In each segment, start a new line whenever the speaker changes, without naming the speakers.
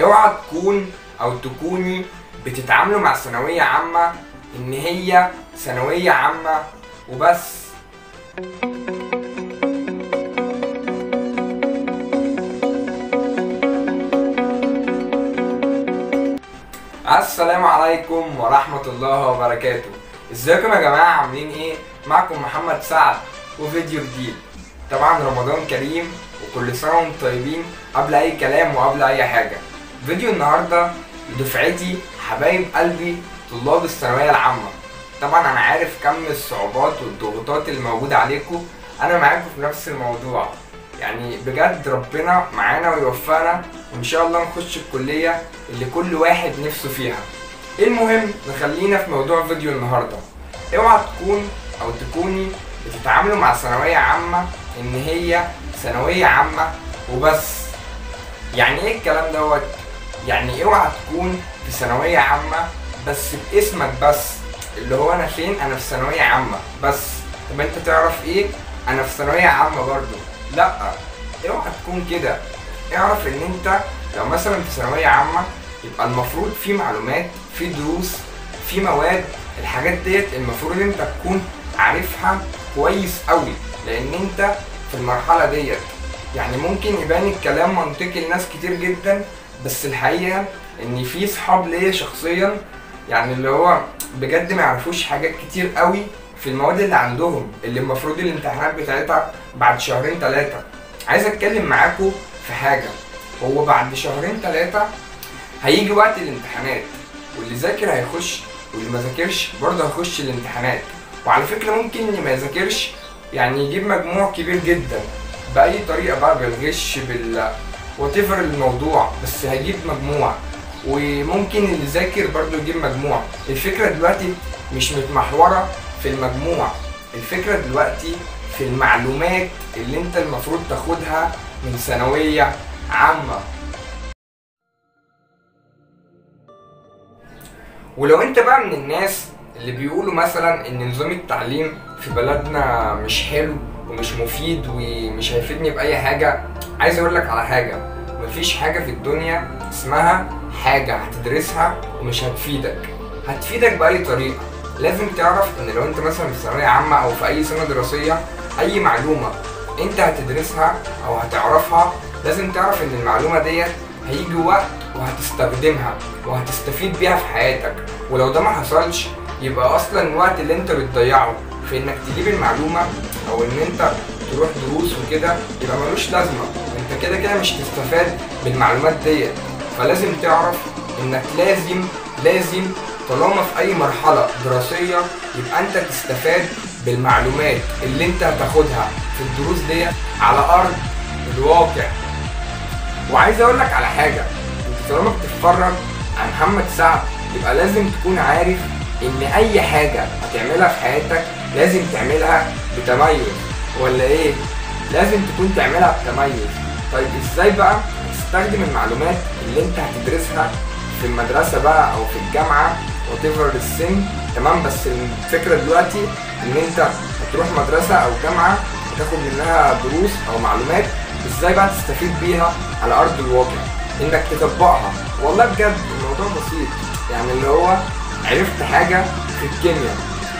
اوعى تكون او تكوني بتتعاملوا مع ثانوية عامة ان هي ثانوية عامة وبس. السلام عليكم ورحمة الله وبركاته. ازيكم يا جماعة، عاملين ايه؟ معكم محمد سعد وفيديو جديد. طبعا رمضان كريم وكل سنة وانتم طيبين قبل اي كلام وقبل اي حاجة. فيديو النهاردة لدفعتي حبايب قلبي طلاب الثانوية العامة. طبعا انا عارف كم الصعوبات والضغوطات اللي موجودة عليكم، انا معاكم في نفس الموضوع. يعني بجد ربنا معانا ويوفقنا وان شاء الله نخش الكلية اللي كل واحد نفسه فيها. المهم نخلينا في موضوع فيديو النهاردة. اوعى تكون او تكوني بتتعاملوا مع ثانوية عامة ان هي ثانوية عامة وبس. يعني ايه الكلام دوت؟ يعني اوعى تكون في ثانوية عامة بس باسمك بس، اللي هو انا فين؟ انا في ثانوية عامة بس. طب انت تعرف ايه؟ انا في ثانوية عامة برضو. لا، اوعى تكون كده. اعرف ان انت لو مثلا في ثانوية عامة يبقى المفروض في معلومات، في دروس، في مواد، الحاجات ديت المفروض انت تكون عارفها كويس قوي، لان انت في المرحلة ديت. يعني ممكن يبان الكلام منطقي لناس كتير جدا، بس الحقيقة ان في صحاب ليا شخصيا يعني اللي هو بجد ما يعرفوش حاجات كتير قوي في المواد اللي عندهم، اللي المفروض الامتحانات بتاعتها بعد شهرين 3. عايز اتكلم معاكم في حاجة. هو بعد شهرين 3 هيجي وقت الامتحانات، واللي ذاكر هيخش واللي ما ذاكرش برضه هيخش الامتحانات. وعلى فكرة ممكن اللي ما يذاكرش يعني يجيب مجموع كبير جدا بأي طريقة بقى، بالغش whatever الموضوع، بس هيجيب مجموع. وممكن اللي ذاكر برضه يجيب مجموع. الفكرة دلوقتي مش متمحورة في المجموع، الفكرة دلوقتي في المعلومات اللي انت المفروض تاخدها من ثانوية عامة. ولو انت بقى من الناس اللي بيقولوا مثلا ان نظام التعليم في بلدنا مش حلو ومش مفيد ومش هيفيدني بأي حاجة، عايز اقولك على حاجة. مفيش حاجة في الدنيا اسمها حاجة هتدرسها ومش هتفيدك. هتفيدك بأي طريقة. لازم تعرف ان لو انت مثلا في ثانوية عامة او في اي سنة دراسية، اي معلومة انت هتدرسها او هتعرفها، لازم تعرف ان المعلومة ديت هيجي وقت وهتستخدمها وهتستفيد بيها في حياتك. ولو ده ما حصلش يبقى اصلا الوقت اللي انت بتضيعه في انك تجيب المعلومة او ان انت تروح دروس وكده يبقى ملوش لازمة. انت كده كده مش هتستفاد بالمعلومات ديت. فلازم تعرف انك لازم طالما في اي مرحلة دراسية يبقى انت تستفاد بالمعلومات اللي انت هتاخدها في الدروس ديت على ارض الواقع. وعايز اقولك على حاجة، انت طالما بتتفرج على محمد سعد يبقى لازم تكون عارف ان اي حاجة هتعملها في حياتك لازم تعملها بتميز، ولا ايه؟ لازم تكون تعملها بتميز. طيب ازاي بقى تستخدم المعلومات اللي انت هتدرسها في المدرسة بقى او في الجامعة whatever السن؟ تمام، بس الفكرة دلوقتي ان انت هتروح مدرسة او جامعة وتاخد منها دروس او معلومات، ازاي بقى تستفيد بيها على ارض الواقع؟ انك تطبقها. والله بجد الموضوع بسيط. يعني اللي هو عرفت حاجة في الكيمياء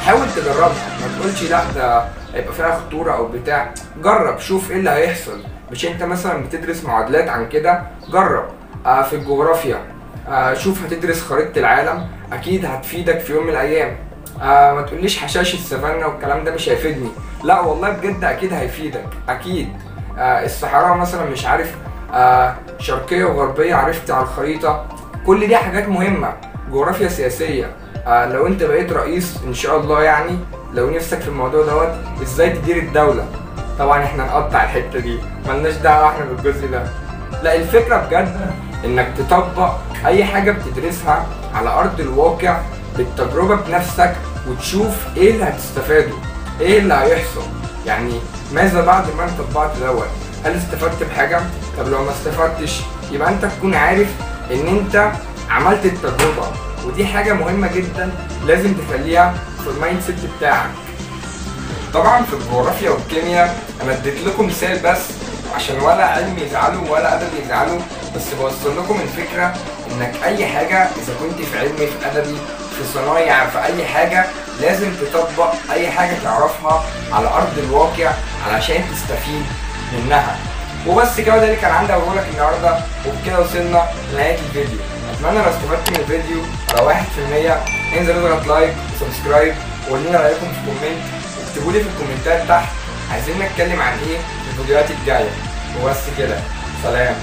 حاول تجربها، ما تقولش لا ده هيبقى فيها خطورة او بتاع. جرب شوف ايه اللي هيحصل. مش انت مثلا بتدرس معادلات عن كده؟ جرب. في الجغرافيا شوف هتدرس خريطة العالم، اكيد هتفيدك في يوم من الايام. ما تقوليش حشائش السافانا والكلام ده مش هيفيدني. لا والله بجد اكيد هيفيدك اكيد. الصحراء مثلا مش عارف شرقية وغربية عرفت على الخريطة. كل دي حاجات مهمة. جغرافيا سياسية لو انت بقيت رئيس ان شاء الله، يعني لو نفسك في الموضوع دوت ازاي تدير الدولة. طبعا احنا نقطع الحتة دي، ملناش دعوة احنا بالجزء ده. لا، الفكرة بجد انك تطبق اي حاجة بتدرسها على ارض الواقع بالتجربة بنفسك، وتشوف ايه اللي هتستفاده، ايه اللي هيحصل. يعني ماذا بعد ما انت طبقت دوت؟ هل استفدت بحاجة؟ طب لو ما استفدتش يبقى انت تكون عارف ان انت عملت التجربة. ودي حاجة مهمة جدا لازم تخليها في المايند سيت بتاعك. طبعا في الجغرافيا والكيمياء انا اديت لكم مثال بس عشان ولا علم يزعلوا ولا ادب يزعلوا، بس بوصل لكم الفكره انك اي حاجه اذا كنت في علمي في ادبي في صنايع في اي حاجه لازم تطبق اي حاجه تعرفها على ارض الواقع علشان تستفيد منها. وبس كده، ده اللي كان عندي اقوله لك النهارده، وبكده وصلنا لنهايه الفيديو. اتمنى لو استفدت من الفيديو لو 1% انزل اضغط لايك وسبسكرايب وقول لنا رايكم في كومنت، واكتبوا لي في الكومنتات تحت عايزين نتكلم عن ايه في الفيديوهات الجايه. وبس كده، سلام.